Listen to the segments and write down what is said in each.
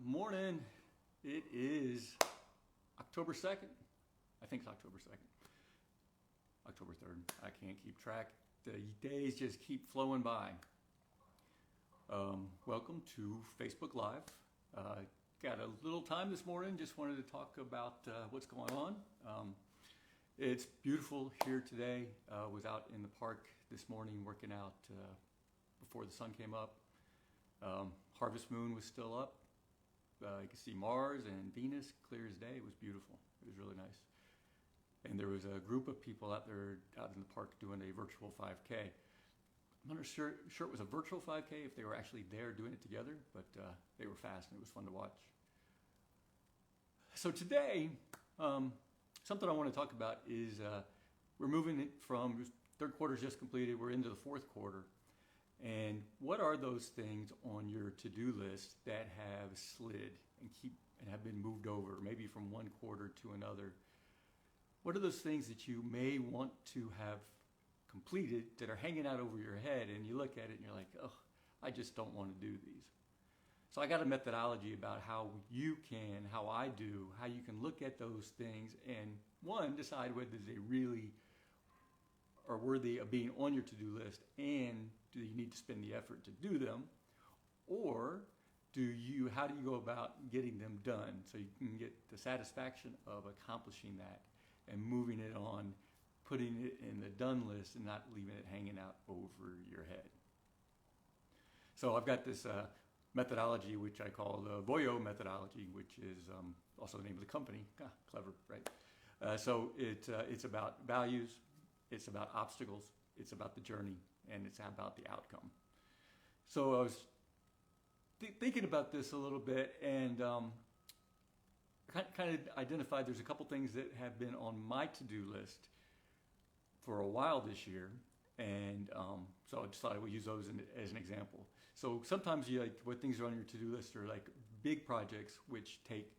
morning. It is October 2nd. I think it's October 2nd. October 3rd. I can't keep track. The days just keep flowing by. Welcome to Facebook Live. Got a little time this morning. Just wanted to talk about what's going on. It's beautiful here today. Was out in the park this morning working out before the sun came up. Harvest moon was still up. You could see Mars and Venus clear as day. It was beautiful. It was really nice. And there was a group of people out there out in the park doing a virtual 5K. I'm not sure it was a virtual 5K if they were actually there doing it together, but they were fast and it was fun to watch. So today, something I want to talk about is we're moving it from third quarter's just completed. We're into the fourth quarter. And what are those things on your to-do list that have slid and have been moved over, maybe from one quarter to another? What are those things that you may want to have completed that are hanging out over your head, and you look at it and you're like, oh, I just don't want to do these. So I got a methodology about how you can look at those things and, one, decide whether they really are worthy of being on your to-do list, and do you need to spend the effort to do them, or how do you go about getting them done so you can get the satisfaction of accomplishing that and moving it on, putting it in the done list and not leaving it hanging out over your head. So I've got this methodology which I call the VOJO methodology, which is also the name of the company. Clever, right? So it's about values, it's about obstacles, it's about the journey, and it's about the outcome. So I was thinking about this a little bit, and kind of identified there's a couple things that have been on my to-do list for a while this year, and so I just thought I would use those as an example. So sometimes what things are on your to-do list are like big projects which take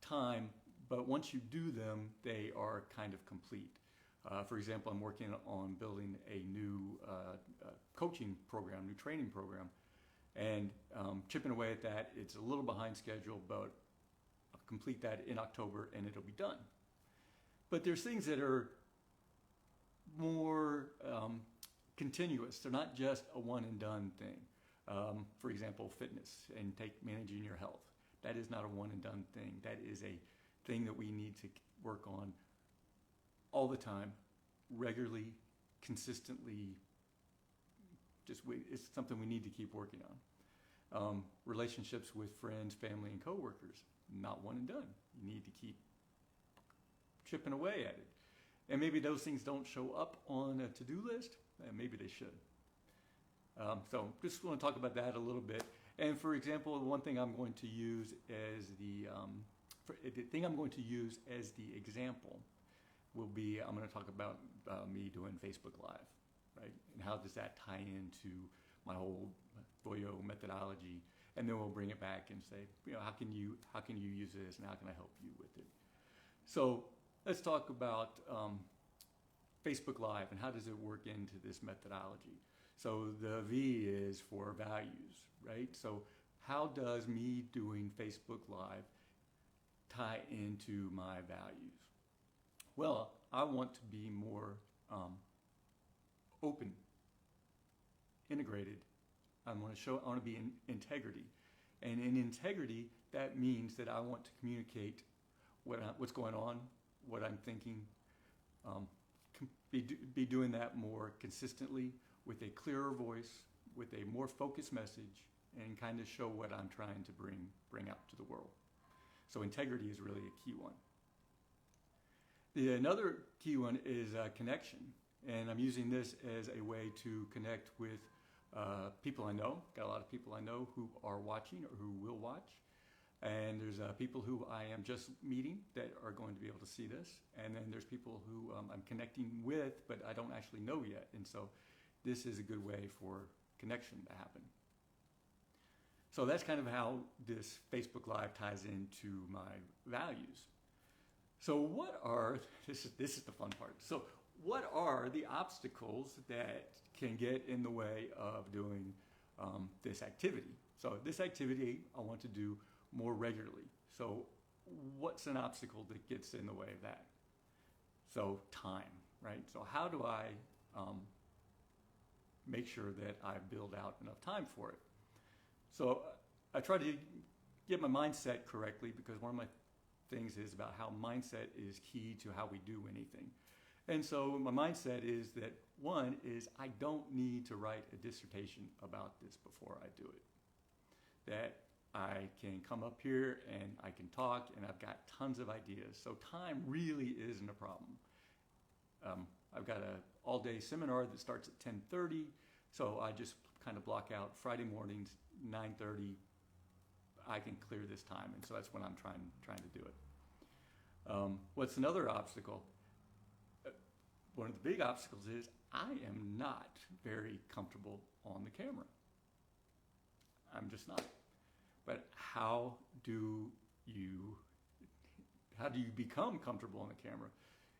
time, but once you do them, they are kind of complete. For example, I'm working on building a new coaching program, new training program, and chipping away at that. It's a little behind schedule, but I'll complete that in October and it'll be done. But there's things that are more continuous. They're not just a one and done thing. For example, fitness and managing your health. That is not a one and done thing. That is a thing that we need to work on all the time, regularly, consistently. It's something we need to keep working on. Relationships with friends, family, and coworkers, not one and done. You need to keep chipping away at it. And maybe those things don't show up on a to-do list, and maybe they should. So just want to talk about that a little bit. And for example, one thing I'm going to use as the example will be, I'm going to talk about me doing Facebook Live, right? And how does that tie into my whole VOJO methodology? And then we'll bring it back and say, how can you use this, and how can I help you with it? So let's talk about Facebook Live and how does it work into this methodology. So the V is for values, right? So how does me doing Facebook Live tie into my values? Well, I want to be more open, integrated. I want to be in integrity. And in integrity, that means that I want to communicate what's going on, what I'm thinking, be doing that more consistently with a clearer voice, with a more focused message, and kind of show what I'm trying to bring out to the world. So integrity is really a key one. Another key one is connection, and I'm using this as a way to connect with people I know. Got a lot of people I know who are watching or who will watch, and there's people who I am just meeting that are going to be able to see this, and then there's people who I'm connecting with but I don't actually know yet, and so this is a good way for connection to happen. So that's kind of how this Facebook Live ties into my values. So this is the fun part. So what are the obstacles that can get in the way of doing this activity? So this activity I want to do more regularly. So what's an obstacle that gets in the way of that? So time, right? So how do I make sure that I build out enough time for it? So I try to get my mindset correctly, because one of my things is about how mindset is key to how we do anything. And so my mindset is that, one is I don't need to write a dissertation about this before I do it. That I can come up here and I can talk and I've got tons of ideas. So time really isn't a problem. I've got an all-day seminar that starts at 10:30, so I just kind of block out Friday mornings, 9:30. I can clear this time, and so that's when I'm trying to do it. What's another obstacle? One of the big obstacles is I am not very comfortable on the camera. I'm just not. But how do you become comfortable on the camera?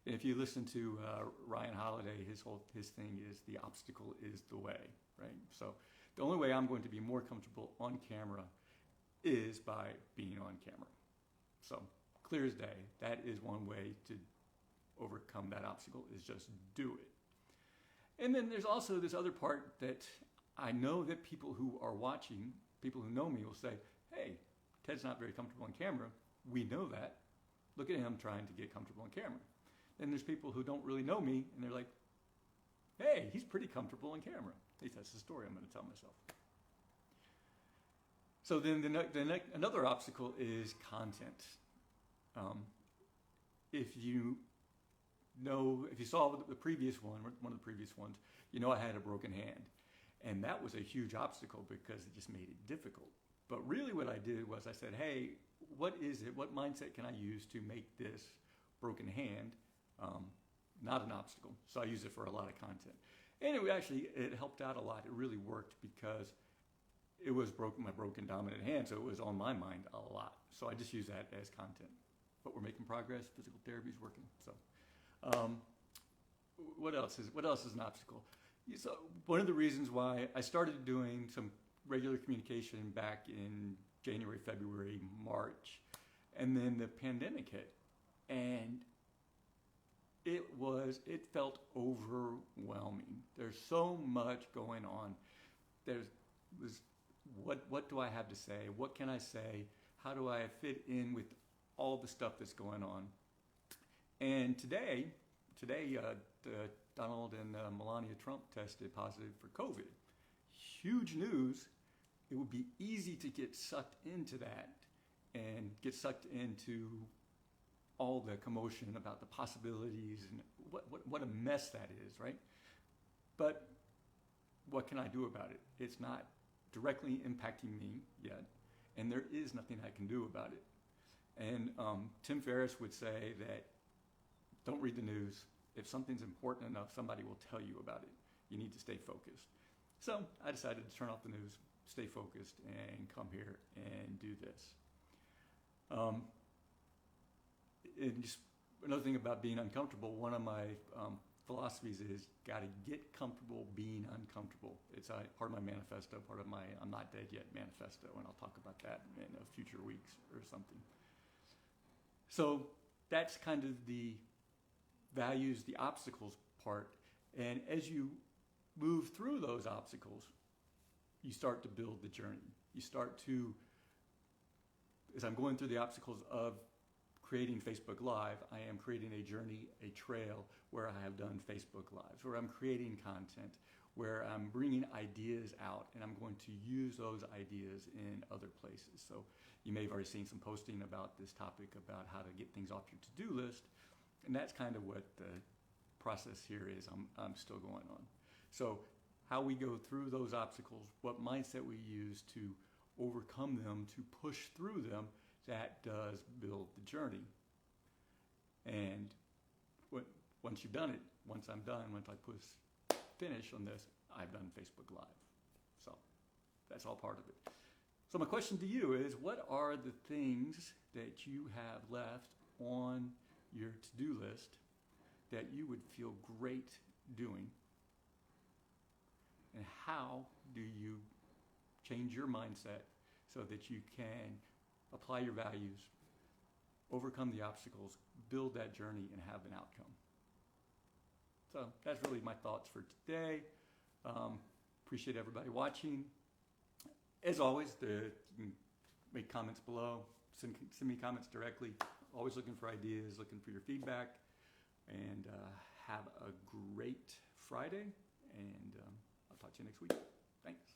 And if you listen to Ryan Holiday, his thing is the obstacle is the way, right? So the only way I'm going to be more comfortable on camera is by being on camera. So clear as day, that is one way to overcome that obstacle, is just do it. And then there's also this other part that I know that people who are watching, people who know me, will say, hey, Ted's not very comfortable on camera. We know that. Look at him trying to get comfortable on camera. Then there's people who don't really know me, and they're like, hey, he's pretty comfortable on camera. At least that's the story I'm going to tell myself. So then another obstacle is content. If you saw the previous one of the previous ones, you know I had a broken hand. And that was a huge obstacle because it just made it difficult. But really what I did was I said, hey, what is it? What mindset can I use to make this broken hand not an obstacle? So I use it for a lot of content. And it helped out a lot. It really worked because it was my broken dominant hand, so it was on my mind a lot. So I just use that as content. But we're making progress. Physical therapy is working. So what else is an obstacle? So one of the reasons why I started doing some regular communication back in January, February, March, and then the pandemic hit, and it felt overwhelming. There's so much going on. What do I have to say? What can I say? How do I fit in with all the stuff that's going on? And today, Donald and Melania Trump tested positive for COVID. Huge news. It would be easy to get sucked into that and get sucked into all the commotion about the possibilities and what a mess that is, right? But what can I do about it? It's not directly impacting me yet, and there is nothing I can do about it. And Tim Ferriss would say that don't read the news. If something's important enough, somebody will tell you about it. You need to stay focused. So I decided to turn off the news, stay focused, and come here and do this. And just another thing about being uncomfortable, one of my philosophies is got to get comfortable being uncomfortable. It's part of my manifesto, part of my I'm Not Dead Yet manifesto, and I'll talk about that in future weeks or something. So that's kind of the values, the obstacles part. And as you move through those obstacles, you start to build the journey. You start to, as I'm going through the obstacles of creating Facebook Live, I am creating a journey, a trail where I have done Facebook Lives, where I'm creating content, where I'm bringing ideas out, and I'm going to use those ideas in other places. So you may have already seen some posting about this topic about how to get things off your to-do list, and that's kind of what the process here is. I'm still going on. So how we go through those obstacles, what mindset we use to overcome them, to push through them, that does build the journey. And once you've done it, once I'm done, once I finish on this, I've done Facebook Live. So that's all part of it. So my question to you is, what are the things that you have left on your to-do list that you would feel great doing? And how do you change your mindset so that you can apply your values, overcome the obstacles, build that journey, and have an outcome. So that's really my thoughts for today. Appreciate everybody watching. As always, you can make comments below, send me comments directly. Always looking for ideas, looking for your feedback, and have a great Friday, and I'll talk to you next week. Thanks.